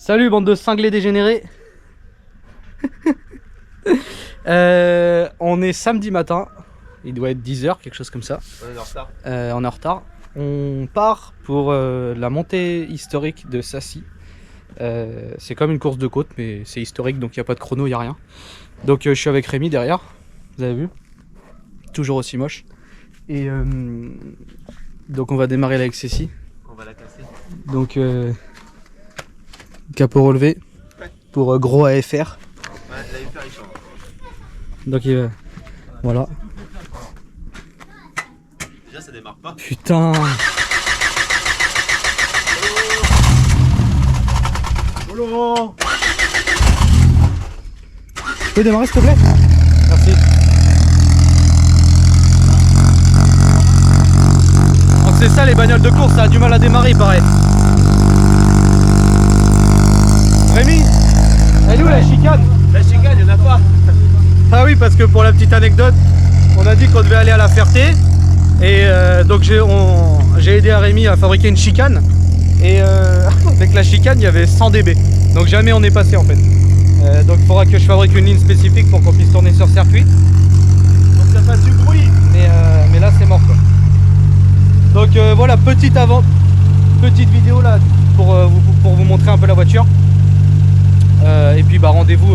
Salut bande de cinglés dégénérés. On est samedi matin. Il doit être 10 h, quelque chose comme ça. On est en retard. On est en retard. On part pour la montée historique de Sassy. C'est comme une course de côte, mais c'est historique, donc il n'y a pas de chrono, il n'y a rien. Donc je suis avec Rémi derrière, vous avez vu. Toujours aussi moche. Et donc on va démarrer là avec Cécile. On va la casser. Donc capot relevé, ouais. Pour gros AFR. Ouais, l'AFR il change. Donc voilà. Déjà ça démarre pas. Putain. Polo. Tu peux démarrer s'il te plaît? Merci. Donc c'est ça les bagnoles de course, ça a du mal à démarrer pareil. Rémi, elle est où la chicane? La chicane, il n'y en a pas. Ah oui, parce que pour la petite anecdote, on a dit qu'on devait aller à la Ferté. Et donc j'ai aidé à Rémi à fabriquer une chicane. Et avec la chicane, il y avait 100 dB. Donc jamais on est passé en fait. Donc il faudra que je fabrique une ligne spécifique pour qu'on puisse tourner sur circuit. Donc ça fasse du bruit. Mais là c'est mort quoi. Donc voilà, petite vidéo là pour vous montrer un peu la voiture. Et puis bah rendez-vous,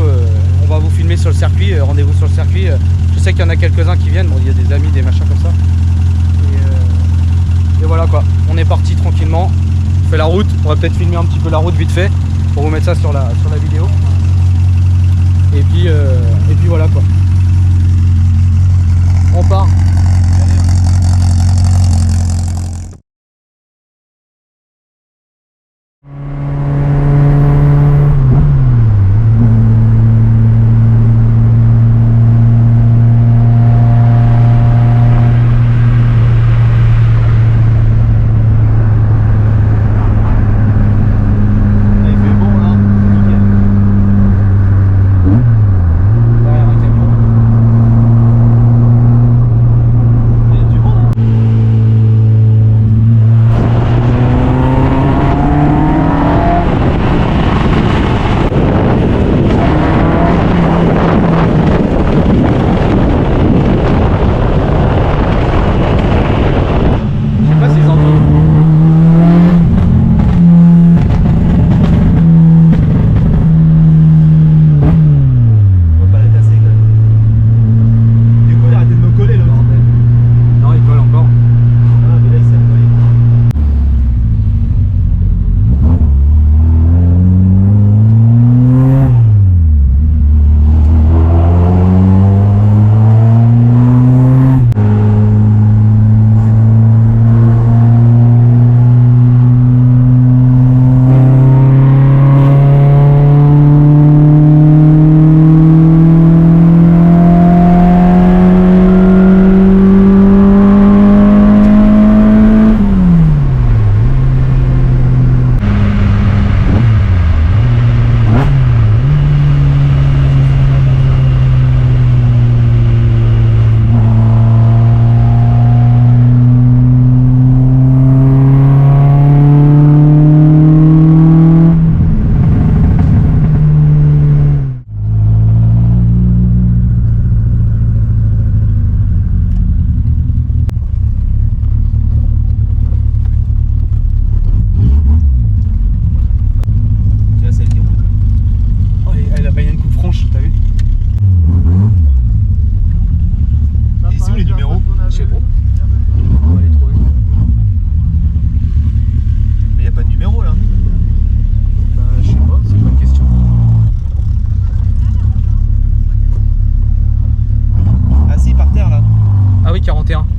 on va vous filmer sur le circuit, rendez-vous sur le circuit. Je sais qu'il y en a quelques-uns qui viennent, bon il y a des amis, des machins comme ça. Et voilà quoi, on est parti tranquillement, on fait la route, on va peut-être filmer un petit peu la route vite fait pour vous mettre ça sur la vidéo. Et puis voilà quoi. On part.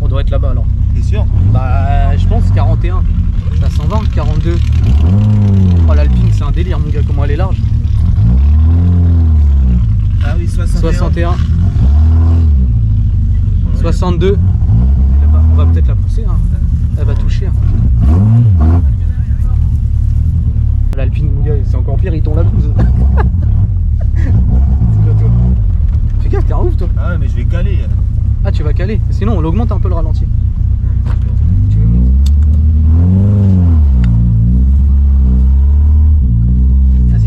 On doit être là-bas alors. T'es sûr? Bah je pense 41. Ça 120, 42. Oh l'Alpine c'est un délire mon gars, comment elle est large. Ah oui, 61. 62. On va peut-être la pousser hein. Elle va toucher hein. L'Alpine mon gars c'est encore pire, il tombe la blouse. Fais gaffe, t'es un ouf toi. Ah ouais mais je vais caler. Ah tu vas caler, sinon on augmente un peu le ralenti. Tu veux monter. Vas-y.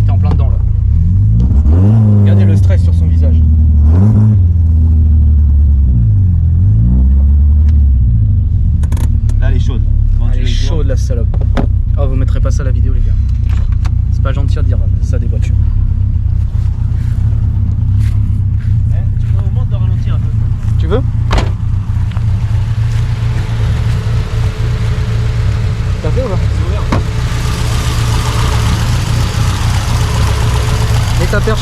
avec ta perche.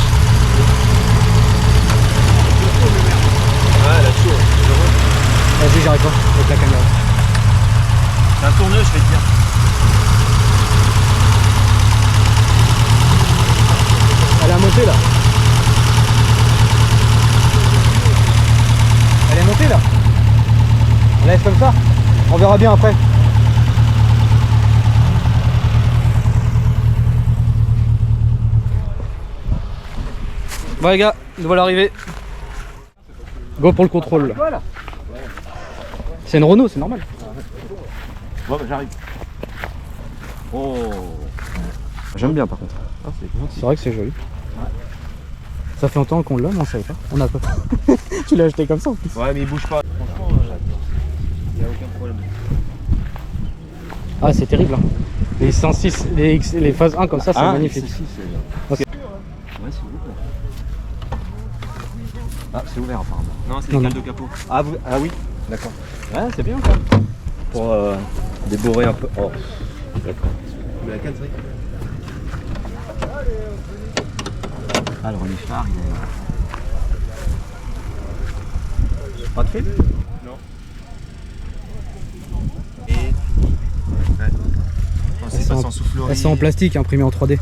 Ouais, la chaud. Vas-y, j'arrive pas avec la caméra. C'est un tourneux, je vais te dire. Elle a monté là. Elle est montée là. On laisse comme ça. On verra bien après. Bon les gars, nous voilà arrivés. Go pour le contrôle. Voilà. C'est une Renault, c'est normal. Bon, bah, j'arrive. Oh. J'aime bien par contre. Ah, C'est vrai que c'est joli. Ça fait longtemps qu'on l'a, mais on savait pas. On a pas. Tu l'as acheté comme ça en plus. Ouais, mais il bouge pas. Franchement, il n'y a aucun problème. Ah, c'est terrible. Hein. Les 106, les phases 1 comme ça, c'est magnifique. Ouais, c'est ouvert. Ah, c'est ouvert apparemment. Non, c'est Non, les non. cales de capot. Ah, oui, d'accord. Ouais, c'est bien quoi. Pour débourrer un peu. Oh, d'accord. Mais la cale, c'est vrai. Ah, le relief phare, il est. Pas de fil? Non. Et. Ouais. Non, c'est pas sans soufflerie. Elles sont en plastique, imprimées en 3D.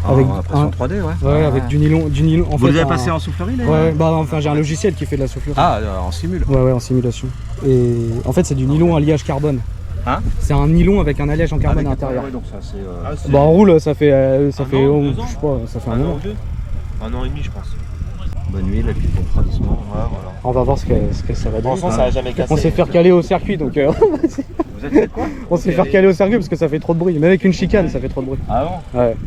Avec impression 3D, ouais. Ouais, avec du nylon. En Vous fait, les avez passés en soufflerie, les Ouais, bah enfin j'ai un logiciel qui fait de la soufflerie. Ah, en simule. Ouais, en simulation. Et en fait, c'est du nylon alliage carbone. Hein? C'est un nylon avec un alliage en carbone Avec à l'intérieur. ouais, donc ça c'est. Ah, c'est- Bah en roule, ça fait, an, je sais 2 ans pas, ça fait un Un an moment. ou deux. Un an et demi, je pense. Bonne huile et puis bon refroidissement. Ouais, voilà. On va voir ce que ça va donner. Franchement, ça a jamais cassé. On s'est fait caler au circuit, donc Vous êtes fait quoi? on s'est fait caler au circuit parce que ça fait trop de bruit. Même avec une chicane, ça fait trop de bruit. Ah bon? Ouais.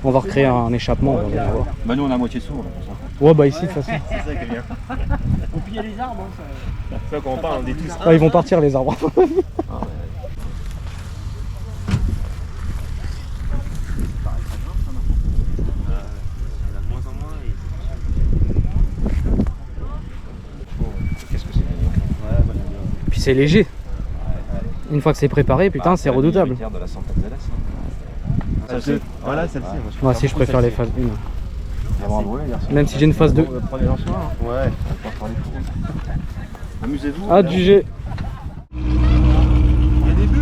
On va recréer un échappement. On va voir. Bah nous on a moitié sourd là pour ça. Ouais, bah ici de toute façon. C'est ça qui est bien. Et puis il y a les arbres, hein, ça. C'est ça qu'on parle, on est tous. Ah, ils vont partir les arbres. Qu'est-ce que c'est mignon. Puis c'est léger. Une fois que c'est préparé, putain, c'est redoutable. De la Santa Zelas. Celle-ci. Voilà, celle-ci. Moi aussi, je préfère les phases 1. Il y a un bruit, garçon. Même si j'ai une phase 2. Prenez en soin. Ouais. On va pas faire les fous. Amusez-vous. Ah, du G. Il y a des bulles.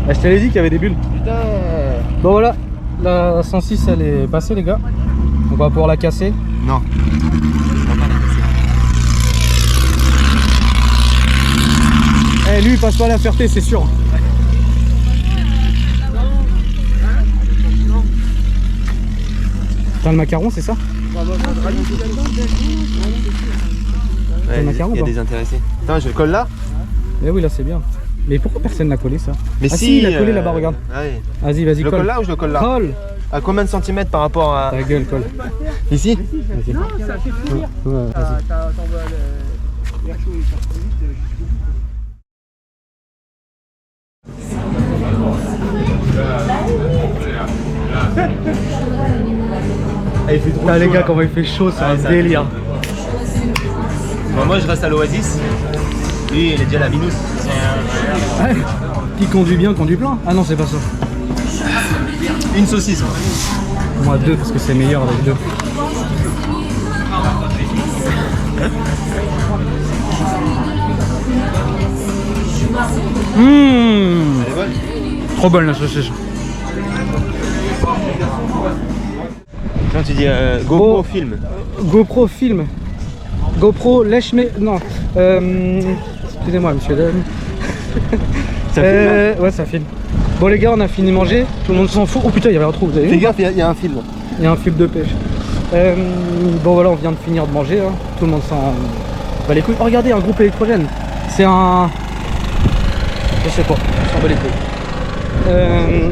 Ah, je te l'ai dit qu'il y avait des bulles. Putain. Bon voilà, la 106 elle est passée les gars. On va pouvoir la casser. Non. Eh lui il passe pas à la Ferté c'est sûr. T'as le macaron c'est ça? Ouais, macaron, il y a quoi. des intéressés. Attends, je le colle là. Eh oui là c'est bien. Mais pourquoi personne n'a collé ça? Mais Ah si, il a collé là-bas, regarde. Ouais. Vas-y, vas-y, Je le colle. colle là ou je le colle là? Colle. À combien de centimètres par rapport à. Ta gueule, colle. Ici? Vas-y. Non, ça fait finir. Ouais, vas-y. T'envoies l'air chaud et ça se vite jusqu'au bout. Ah, il fait trop Ah, les chaud, gars, là. comment il fait chaud, c'est Ouais, un ça délire. Bon, moi je reste à l'Oasis. Lui, il est déjà à la Minous. Ouais. Qui conduit bien, conduit plein. Ah non, c'est pas ça. Une saucisse, moi. Moi, deux, parce que c'est meilleur avec deux. Mmh. Elle est bonne. Trop bonne la saucisse. Quand tu dis GoPro Oh. film. GoPro film. GoPro lèche mais non. Excusez-moi monsieur. Ça Ouais ça filme. Bon les gars on a fini de manger, tout le monde s'en fout. Oh putain il y avait un trou, vous avez Fais vu? gaffe, il y a un film. Il y a un fil de pêche. Bon voilà on vient de finir de manger, hein. Tout le monde s'en bat les couilles. Oh regardez un groupe électrogène. C'est un... Je sais pas, on s'en bat les couilles.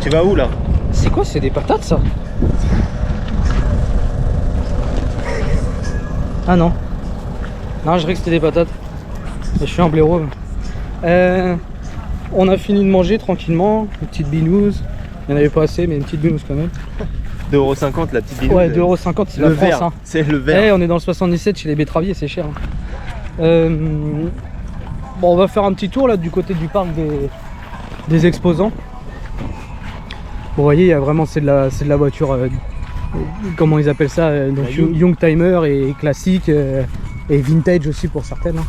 Tu vas où là? C'est quoi? C'est des patates ça? Ah non. Non, je dirais que c'était des patates. Je suis un blaireau. On a fini de manger tranquillement. Une petite binouze. Il n'y en avait pas assez, mais une petite binouze quand même. 2,50€ la petite vidéo. Ouais, 2,50€, c'est la Le France. verre. Hein. C'est le Eh, verre. on est dans le 77 chez les betteraviers, c'est cher. Hein. Bon, on va faire un petit tour là du côté du parc des exposants. Bon, vous voyez, il y a vraiment c'est de la voiture comment ils appellent ça, donc La Young. Young Timer et classique et vintage aussi pour certaines. Hein.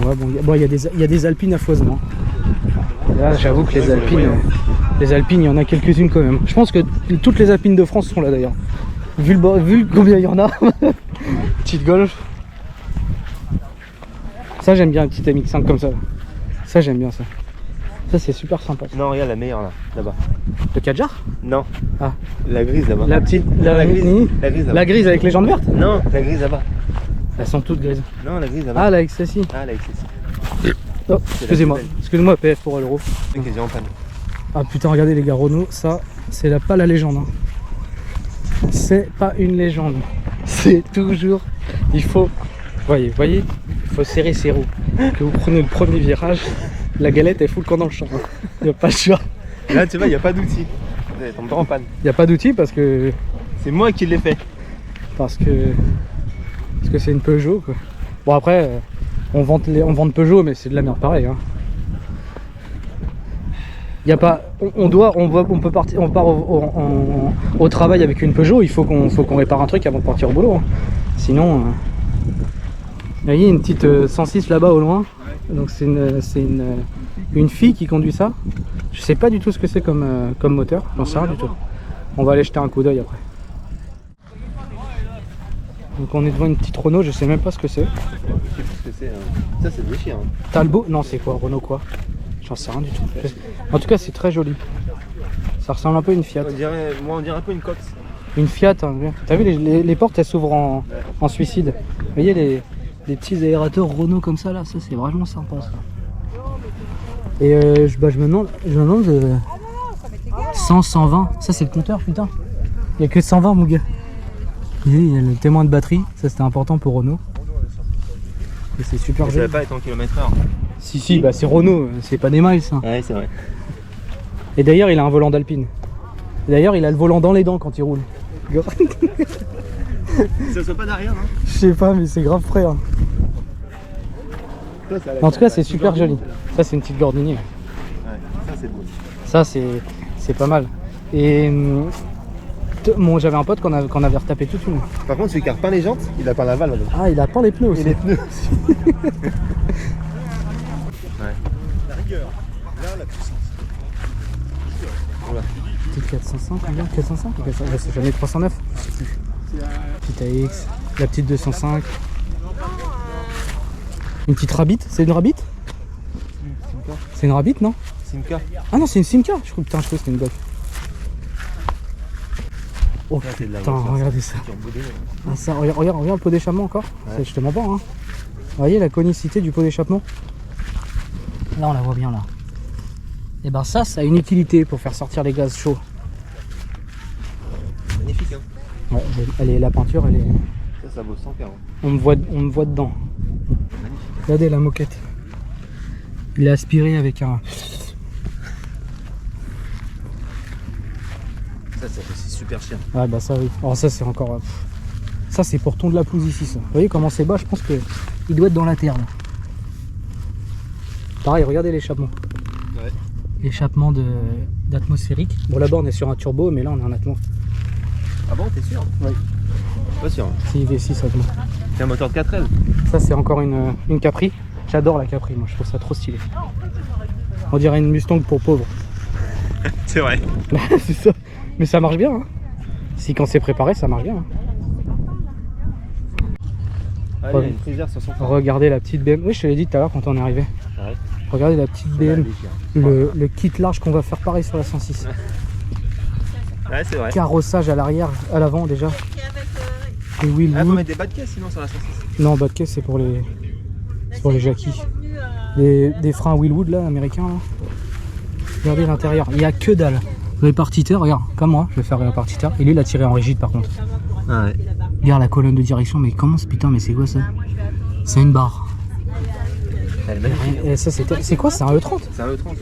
Ouais, bon, il y a des alpines à foison. Hein. Là, j'avoue que les alpines, il y en a quelques-unes quand même. Je pense que toutes les alpines de France sont là d'ailleurs. Vu combien il y en a. Petite golf. Ça j'aime bien, un petit MX5 comme ça. Ça j'aime bien ça. Ça c'est super sympa. Non, regarde la meilleure là, là-bas. Le Kadjar? Non. Ah. La grise là-bas. La petite. La grise. La grise là-bas. La grise avec les jantes vertes? Non, la grise là-bas. Elles sont toutes grises. Non, la grise là-bas. Ah, la XSI. Ah, la XSI. Oh, excusez-moi. Excusez-moi, PF pour l'euro. Le mec est en panne. Ah putain, regardez les gars, Renault, ça, c'est pas la légende. Hein. C'est pas une légende. C'est toujours. Il faut. Voyez, il faut serrer ses roues. Que vous prenez le premier virage, la galette elle fout le camp dans le champ. Il n'y a pas de choix. Là, tu vois, il n'y a pas d'outil. Elle tombe pas en panne. Il n'y a pas d'outil parce que. C'est moi qui l'ai fait. Parce que c'est une Peugeot quoi. Bon après, on vend Peugeot mais c'est de la merde pareil. Hein. Y a pas, on peut partir, on part au travail avec une Peugeot, il faut qu'on répare un truc avant de partir au boulot. Hein. Sinon, vous voyez une petite 106 là-bas au loin. Donc c'est une fille qui conduit ça. Je sais pas du tout ce que c'est comme moteur, j'en sais rien du tout. On va aller jeter un coup d'œil après. Donc on est devant une petite Renault, je sais même pas ce que c'est. Je sais plus ce que c'est. Ça, c'est des chiens. Talbot? Non, c'est quoi? Renault quoi? J'en sais rien du tout. En tout cas, c'est très joli. Ça ressemble un peu à une Fiat. On dirait un peu une Cox. Une Fiat, hein. T'as vu, les portes elles s'ouvrent en suicide. Vous voyez les petits aérateurs Renault comme ça là, ça c'est vraiment sympa ça. Et je me demande 100, 120, ça c'est le compteur putain. Il n'y a que 120 mon gars. Il y a le témoin de batterie, ça c'était important pour Renault. Et c'est super Ça joli. va pas être en km/h. Si, bah c'est Renault, c'est pas des miles ça. Ouais, c'est vrai. Et d'ailleurs il a un volant d'Alpine. D'ailleurs il a le volant dans les dents quand il roule. Ça soit pas derrière, hein. Je sais pas mais c'est grave frais. Hein. En tout cas c'est super joli. Ça c'est une petite Gordini. Ouais, ça c'est beau. Ça c'est pas mal. Et bon, j'avais un pote qu'on avait retapé toute une. Par contre, celui qui a repeint les jantes, il a peint la valve. Ah il a peint les pneus aussi. Et les pneus aussi. Ouais. La rigueur, là, la puissance. Voilà. Petite 405, combien 405 ou 405 je sais jamais, 309 je sais plus. Petite AX, la petite 205. Une petite Rabbit, c'est une Rabbit? C'est une Rabbit non? Simca. Ah non c'est une Simca, je crois que c'était une Golf. Oh Ça, c'est de la putain, voiture, regardez ça. Turbo-D, ouais. Ah, ça regarde le pot d'échappement encore. Ouais. Je te mens pas hein. Vous voyez la conicité du pot d'échappement? Là on la voit bien là. Et ben ça a une utilité pour faire sortir les gaz chauds. Magnifique, hein. Ouais, la peinture elle est. Ça vaut 140. On me voit dedans. Regardez la moquette. Il est aspiré avec un. Ça c'est super cher. Ouais bah ça oui. Alors ça c'est encore. Ça c'est pour ton de la pelouse ici ça. Vous voyez comment c'est bas, je pense que il doit être dans la terre là. Pareil, regardez l'échappement. Ouais. L'échappement d'atmosphérique. Bon là-bas on est sur un turbo mais là on est en atmos. Ah bon, t'es sûr? Oui. Pas sûr. C'est V6 atmos. C'est un moteur de 4L. Ça c'est encore une Capri. J'adore la Capri, moi je trouve ça trop stylé. On dirait une Mustang pour pauvres. C'est vrai. C'est ça. Mais ça marche bien. Hein. Si quand c'est préparé, ça marche bien. Hein. Ah, il y a une Freezer 60. Regardez la petite BM. Oui, je te l'ai dit tout à l'heure quand on est arrivé. Ouais. Regardez la petite BM. Le kit large qu'on va faire pareil sur la 106. Ouais, c'est vrai. Carrossage à l'arrière, à l'avant déjà. Et wheel Ah, faut wood. mettre des bas de caisse sinon sur la 106. Non, bas de caisse c'est pour les jackies. Des freins Willwood là, américains là. Regardez l'intérieur, il n'y a que dalle. Répartiteur, regarde, comme moi, je vais faire répartiteur. Et lui il a tiré en rigide par contre. Ah ouais. Regarde la colonne de direction, mais comment ce putain, mais c'est quoi ça? C'est une barre. Elle est magnifique. Et ça c'est quoi? C'est un E30? C'est un E30. Ouais.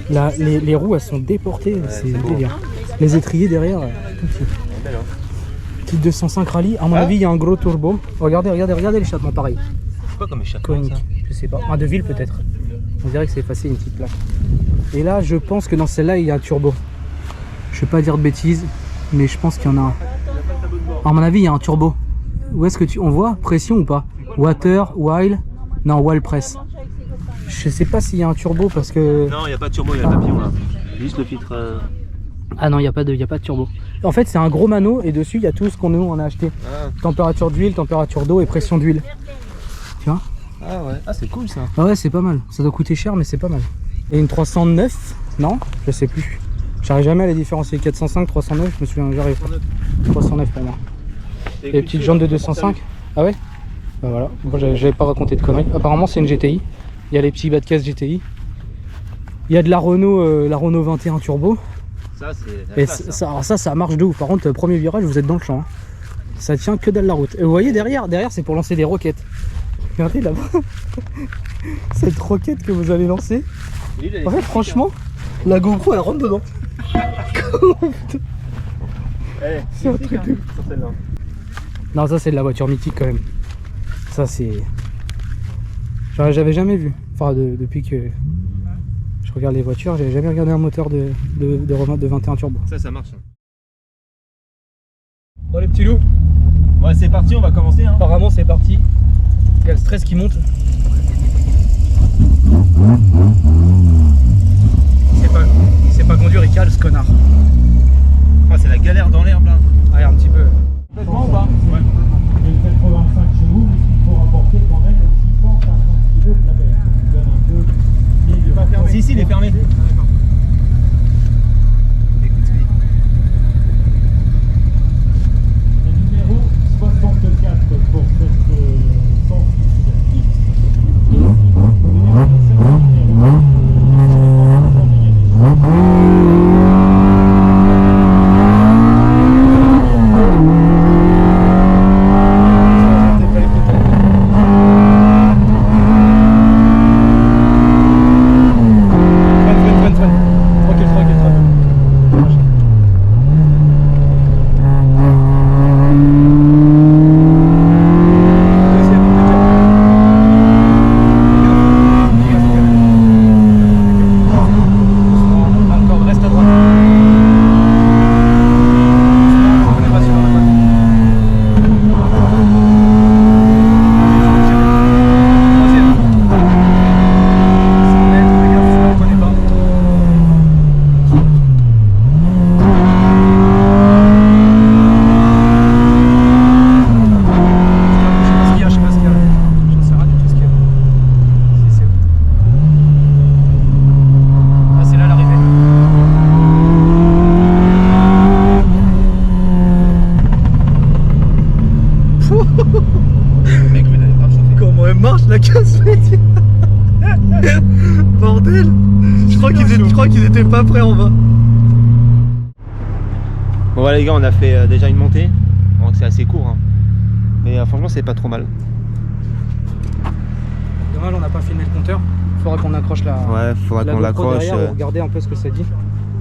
Là, les roues elles sont déportées, c'est beau. délire. Les étriers derrière, tout petit. Elle est belle, hein. Petite 205 rallye, à mon avis il y a un gros turbo. Regardez l'échappement pareil. C'est quoi comme échappement Conique, ça? je sais pas. Un de ville peut-être. On dirait que c'est facile une petite plaque. Et là je pense que dans celle-là il y a un turbo. Je vais pas dire de bêtises. mais je pense qu'il y en a un. À mon avis, il y a un turbo. Où est-ce que on voit pression ou pas? Water, while, non, while press. Je sais pas s'il y a un turbo parce que. Non, il n'y a pas de turbo, il y a le papillon là. Juste le filtre. Ah non, il n'y a pas de turbo. En fait, c'est un gros mano et dessus, il y a tout ce qu'on on a acheté. Ah. Température d'huile, température d'eau et pression d'huile. Tu vois? Ah ouais, ah c'est cool ça. Ah ouais, c'est pas mal. Ça doit coûter cher, mais c'est pas mal. Et une 309? Non, je sais plus. J'arrive jamais à les différencier. 405, 309, je me souviens, j'arrive pas. 309 pour moi. Et les petites jantes de 205? Ah ouais? Bah voilà, moi j'avais pas raconté de conneries. Apparemment c'est une GTI. Il y a les petits bas de caisse GTI. Il y a de la Renault 21 Turbo. Ça c'est. Et ça marche de ouf. Par contre, premier virage, vous êtes dans le champ. Hein. Ça tient que dalle la route. Et vous voyez derrière c'est pour lancer des roquettes. Regardez là-bas. Cette roquette que vous allez lancer. En fait, franchement, la GoPro elle rentre dedans. C'est un truc de... Non, ça c'est de la voiture mythique quand même. Ça c'est... J'avais jamais vu. Enfin, depuis que je regarde les voitures, j'avais jamais regardé un moteur de 21 turbo. Ça marche. Bon les petits loups, Ouais, c'est parti, on va commencer. Hein. apparemment c'est parti. Il y a le stress qui monte. C'est pas conduire, il cale ce connard. Ah, c'est la galère dans l'herbe là. Allez, un petit peu. Complètement ou pas? Ouais. Il y a le 85 chez vous, mais il faut rapporter quand même 650 kg de label. Ça nous donne un peu. Il n'est pas fermé. Si, il est fermé. Écoute, ce qu'il dit. Le numéro 64 pour cette sensibilité. Et le numéro 15 mètres. Bordel. Je crois qu'ils étaient pas prêts en bas. Bon voilà les gars, on a fait déjà une montée. Bon, c'est assez court hein. Mais franchement c'est pas trop mal. Dommage on n'a pas filmé le compteur. Faudra qu'on accroche la... Ouais, faudra qu'on l'accroche. Regarder un peu ce que ça dit.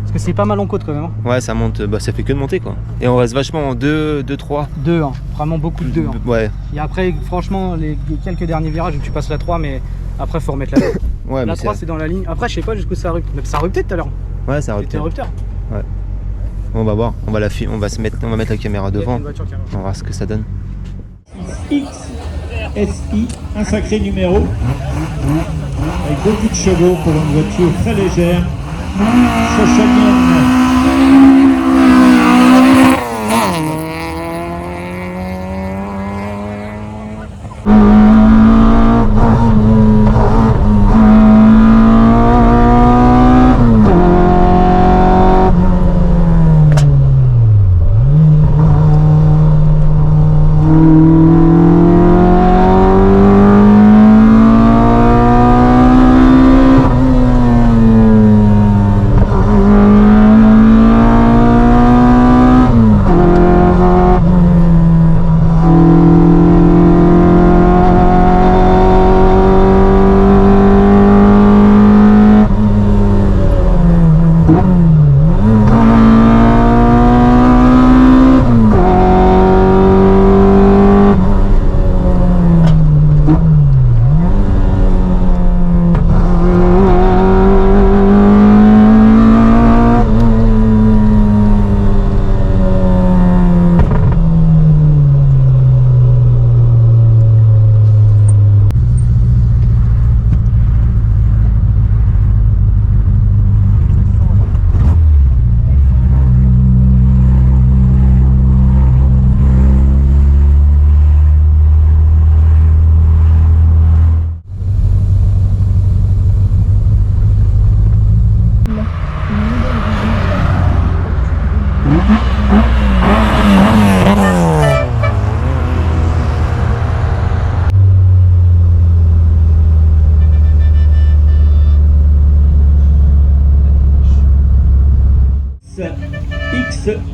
Parce que c'est pas mal en côte quand même. Hein. Ouais, ça monte, bah ça fait que de monter quoi. Et on reste vachement en 2, 3. 2, hein. Vraiment beaucoup de 2. Hein. Ouais. Et après, franchement, les quelques derniers virages où tu passes la 3, mais après, faut remettre la 2. Ouais, la 3, c'est dans la ligne. Après, je sais pas jusqu'où ça a rupté. Ça a rupté tout à l'heure. Ouais, ça a C'était rupté. un rupteur. Ouais. On va voir, on va mettre la caméra devant. On va voir ce que ça donne. XSI, un sacré numéro, avec beaucoup de chevaux pour une voiture très légère, Sochalienne.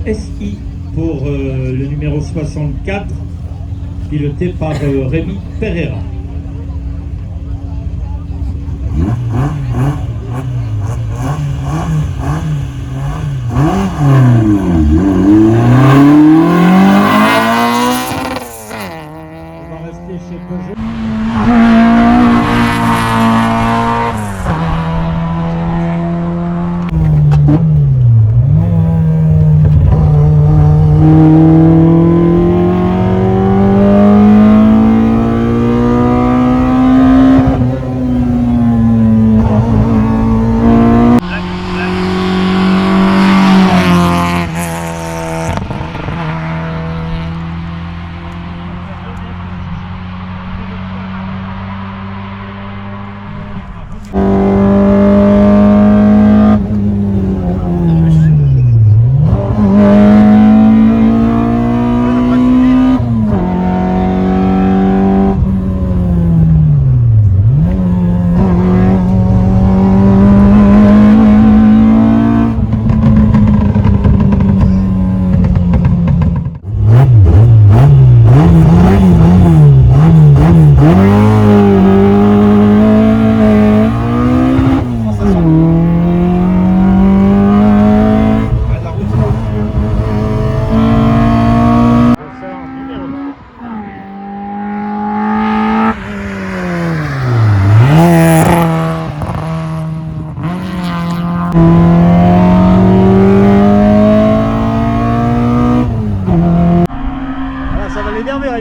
XSI pour le numéro 64, piloté par Rémi Pereira. On va rester chez Peugeot.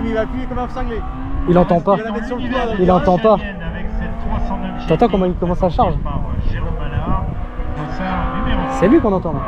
Il va appuyer comme un cinglé. Il entend pas. Il va la mettre sur le toit, Il entend pas. Avec cette 309 T'entends comment ça charge? par Jérôme Ballard, dossard numéro C'est lui qu'on entend là.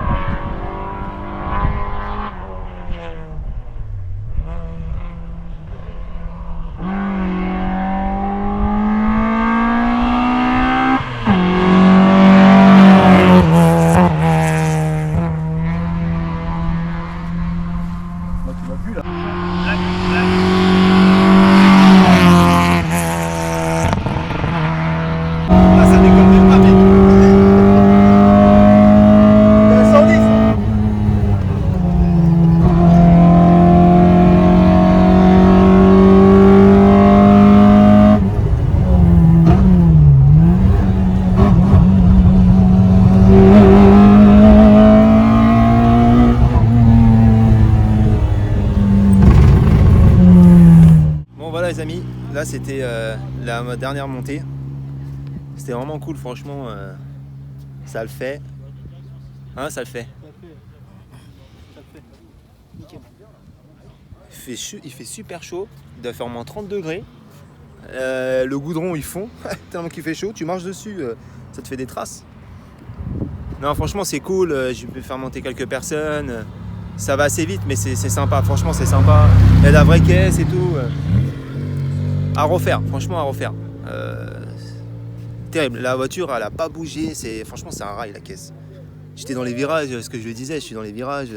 Ça déconne même pas, mec. 110. Bon voilà les amis, là c'était la dernière montée. C'était vraiment cool, franchement, ça le fait. Hein, ça le fait. Il fait super chaud, il doit faire moins 30 degrés. Le goudron il fond, tellement qu'il fait chaud, tu marches dessus, ça te fait des traces. Non franchement c'est cool, je peux faire monter quelques personnes. Ça va assez vite mais c'est sympa, franchement c'est sympa. Il y a de la vraie caisse et tout. À refaire, franchement à refaire. Terrible, la voiture elle a pas bougé, franchement c'est un rail la caisse. J'étais dans les virages, ce que je disais, je suis dans les virages.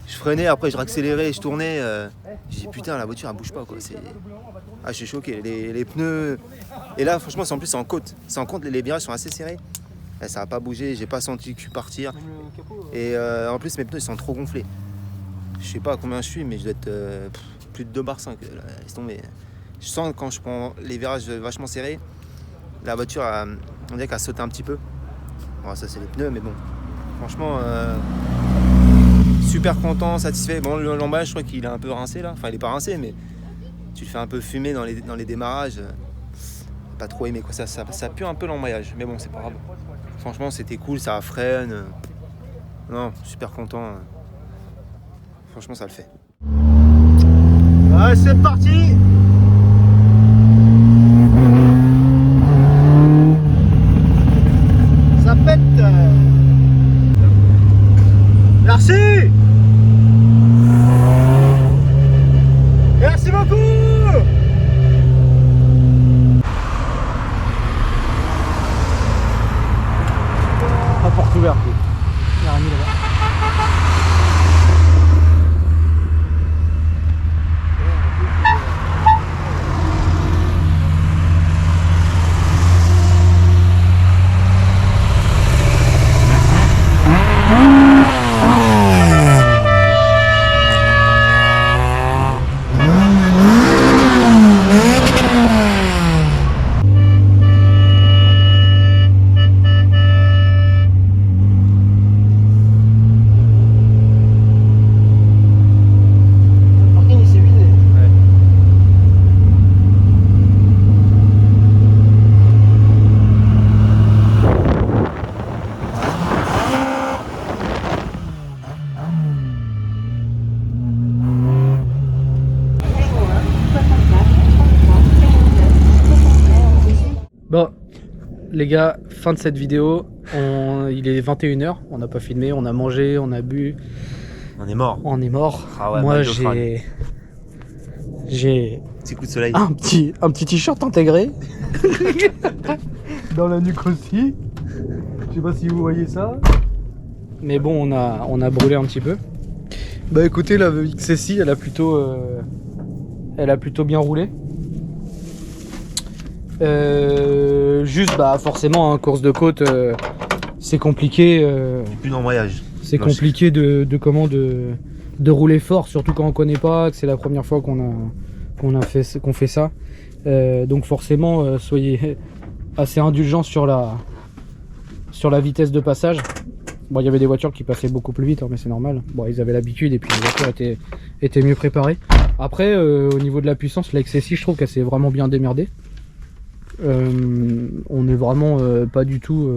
Je freinais, après je réaccélérais, je tournais. J'ai dit putain la voiture elle bouge pas quoi. Ah je suis choqué, les pneus. Et là franchement en plus c'est en côte. C'est en côte, les virages sont assez serrés. Là, ça a pas bougé, j'ai pas senti le cul partir. Et en plus mes pneus ils sont trop gonflés. Je sais pas à combien je suis mais je dois être plus de 2 bar 5. Laisse tomber. Je sens quand je prends les virages vachement serrés, la voiture on dirait qu'elle saute un petit peu. Bon ça c'est les pneus mais bon. Franchement super content, satisfait. Bon l'emballage je crois qu'il est un peu rincé là. Enfin il est pas rincé mais tu le fais un peu fumer dans les démarrages. Pas trop aimé quoi, ça pue un peu l'emballage. Mais bon c'est pas grave. Franchement c'était cool, ça freine. Non, super content. Franchement ça le fait. Ouais c'est parti. Ça pète. Merci. Merci beaucoup. La porte ouverte. Il y a Rémi là-bas. les gars, fin de cette vidéo. Il est 21 h, on n'a pas filmé, on a mangé, on a bu. On est mort. On est mort. Ah ouais, moi mal de crâne. j'ai Petit coup de soleil. un petit t-shirt intégré. Dans la nuque aussi. Je sais pas si vous voyez ça. Mais bon, on a brûlé un petit peu. Bah écoutez, la XSI, elle a plutôt bien roulé. Juste, bah forcément, hein, course de côte, c'est compliqué. Plus d'embrayage. C'est Non, compliqué de rouler fort, surtout quand on connaît pas, que c'est la première fois qu'on fait ça. Donc forcément, soyez assez indulgents sur la vitesse de passage. Bon, il y avait des voitures qui passaient beaucoup plus vite, hein, mais c'est normal. Bon, ils avaient l'habitude et puis les voitures étaient mieux préparées. Après, au niveau de la puissance, la XSI, je trouve qu'elle s'est vraiment bien démerdée. On est vraiment pas du tout...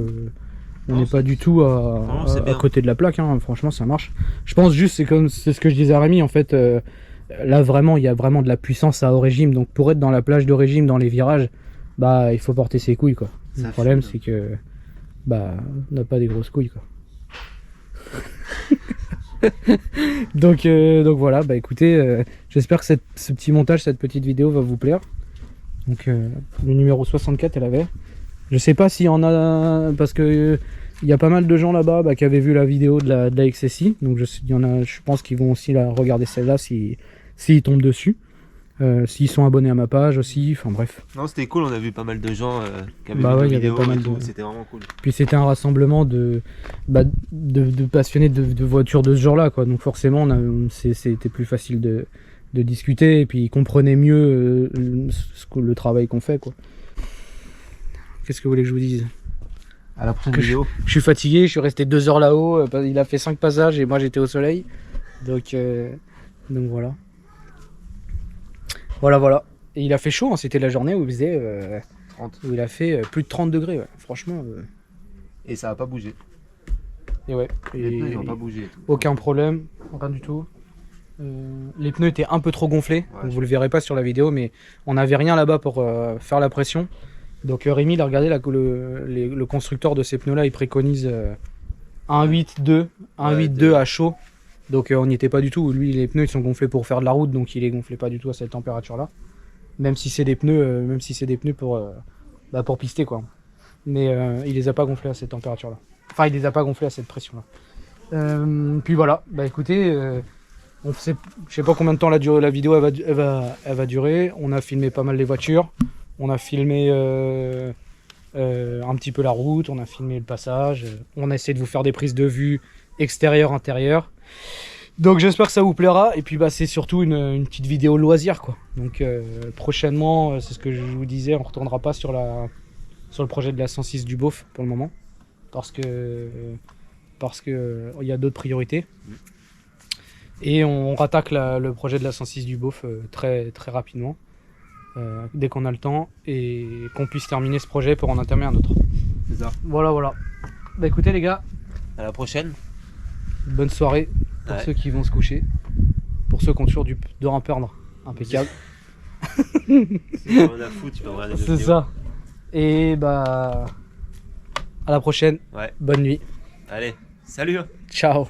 on n'est pas du tout à côté de la plaque, hein. Franchement ça marche. Je pense juste, c'est ce que je disais à Rémi, en fait, là vraiment il y a vraiment de la puissance à haut régime, donc pour être dans la plage de régime, dans les virages, bah il faut porter ses couilles quoi. Le problème c'est que bah on n'a pas des grosses couilles quoi. donc voilà, bah écoutez, j'espère que ce petit montage, cette petite vidéo va vous plaire. Donc le numéro 64 elle avait. Je sais pas s'il y en a, parce que il y a pas mal de gens là-bas qui avaient vu la vidéo de la XSI, donc je pense qu'ils vont aussi regarder celle-là s'ils tombent dessus, s'ils sont abonnés à ma page aussi, enfin bref. Non, c'était cool, on a vu pas mal de gens qui avaient Bah vu ouais, nos il y avait vidéos pas mal et tout, de- c'était vraiment cool. Puis c'était un rassemblement de passionnés de voitures de ce genre-là, quoi. Donc forcément, c'était plus facile de discuter, et puis ils comprenaient mieux le travail qu'on fait, quoi. Qu'est-ce que vous voulez que je vous dise? À la prochaine Que vidéo. Je suis fatigué, je suis resté 2 heures là-haut, il a fait 5 passages et moi j'étais au soleil. Donc voilà. Voilà. Et il a fait chaud, hein, c'était la journée où il faisait 30. où il a fait plus de 30 degrés, ouais. Franchement. Et ça a pas bougé. Et ouais. Les Et- pneus ils ont pas bougé et tout. Aucun problème, rien du tout. Les pneus étaient un peu trop gonflés, Ouais, donc vous le verrez pas sur la vidéo, mais on n'avait rien là-bas pour faire la pression. Donc Rémi, il a regardé le constructeur de ces pneus-là, il préconise un 8-2 à chaud. Donc on n'y était pas du tout. Lui, les pneus ils sont gonflés pour faire de la route, donc il les gonflait pas du tout à cette température-là. Même si c'est des pneus, pour pister quoi. Mais il les a pas gonflés à cette température-là. Enfin, il les a pas gonflés à cette pression-là. Puis voilà. Bah écoutez, je sais pas combien de temps la vidéo elle va durer. On a filmé pas mal les voitures. On a filmé un petit peu la route, on a filmé le passage, on a essayé de vous faire des prises de vue extérieures, intérieures. Donc j'espère que ça vous plaira, et puis bah, c'est surtout une petite vidéo loisir quoi. Donc prochainement, c'est ce que je vous disais, on retournera pas sur le projet de la 106 du Beauf pour le moment, parce que il y a d'autres priorités. Et on rattaque le projet de la 106 du Beauf très, très rapidement. Dès qu'on a le temps et qu'on puisse terminer ce projet pour en entamer un autre. C'est ça. Voilà. Bah écoutez les gars, À la prochaine. bonne soirée pour Ouais. ceux qui vont se coucher. Pour ceux qui ont toujours de rien perdre, impeccable. Si t'as rien à foutre, tu peux regarder C'est ça. Et bah à la prochaine. Ouais. Bonne nuit. Allez, salut. Ciao.